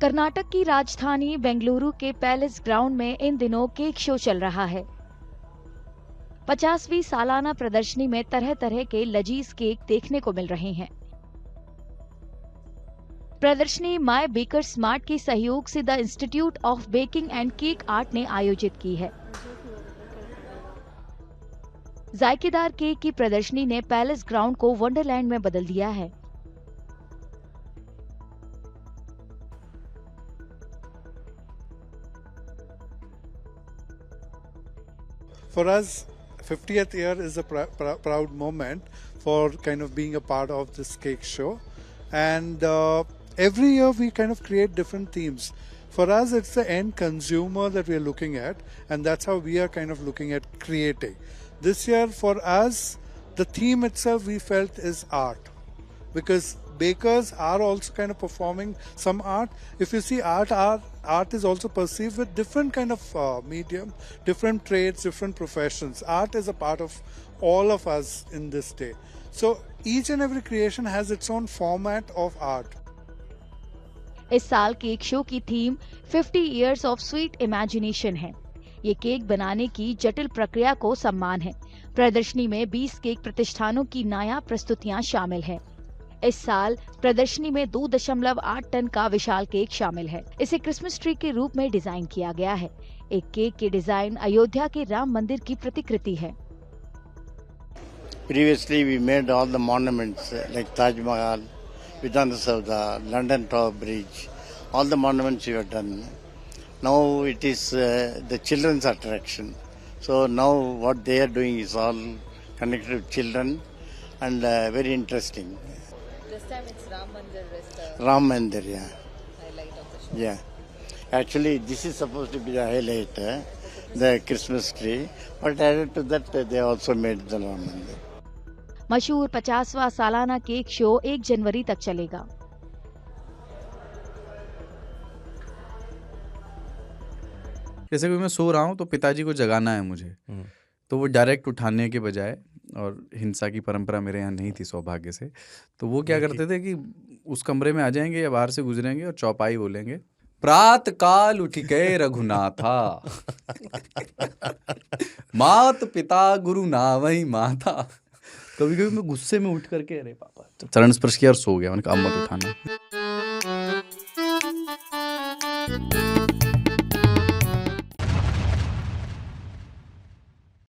कर्नाटक की राजधानी बेंगलुरु के पैलेस ग्राउंड में इन दिनों केक शो चल रहा है। 50वीं सालाना प्रदर्शनी में तरह तरह के लजीज केक देखने को मिल रहे हैं। प्रदर्शनी माय बेकर स्मार्ट के सहयोग से the institute of baking and cake art ने आयोजित की है। जायकेदार केक की प्रदर्शनी ने पैलेस ग्राउंड को वंडरलैंड में बदल दिया है। For us, 50th year is a proud moment for kind of being a part of this cake show, and every year we kind of create different themes. For us, it's the end consumer that we are looking at, and that's how we are kind of looking at creating. This year, for us, the theme itself we felt is art, because bakers are also kind of performing some art. If you see art is also perceived with different kind of medium, different trades, different professions. Art is a part of all of us in this day. So each and every creation has its own format of art. इस साल cake show की theme 50 years of sweet imagination है। ये cake बनाने की जटिल प्रक्रिया को सम्मान है। प्रदर्शनी में 20 केक प्रतिष्ठानों की नायाब प्रस्तुतियां शामिल हैं। इस साल प्रदर्शनी में 2.8 टन का विशाल केक शामिल है। इसे क्रिसमस ट्री के रूप में डिजाइन किया गया है। एक केक की डिजाइन अयोध्या के राम मंदिर की प्रतिकृति है। Previously we made all the monuments like Taj Mahal, Vidhana Saudha, London Tower Bridge, all the monuments we have done. Now it is the children's attraction. So now what they are doing is all connected to children and very interesting. This time it's Ram Mandir is the Ram Mandir, yeah. highlight of the show. Yeah. Actually, this is supposed to be the highlight, the Christmas tree. But added to that, they also made the Ram Mandir. मशहूर 50वां सालाना cake show 1 जनवरी तक चलेगा। जैसे कि मैं सो रहा हूँ तो पिताजी को जगाना है मुझे, तो वो डायरेक्ट उठाने के बजाय, और हिंसा की परंपरा मेरे यहाँ नहीं थी सौभाग्य से, तो वो क्या करते थे कि उस कमरे में आ जाएंगे या बाहर से गुजरेंगे और चौपाई बोलेंगे, प्रात काल उठ गए रघुनाथा मात पिता गुरु नावई माता। कभी कभी मैं गुस्से में उठ करके अरे पापा चरण स्पर्श किया और सो गया। मैंने कहा अब मत उठाना।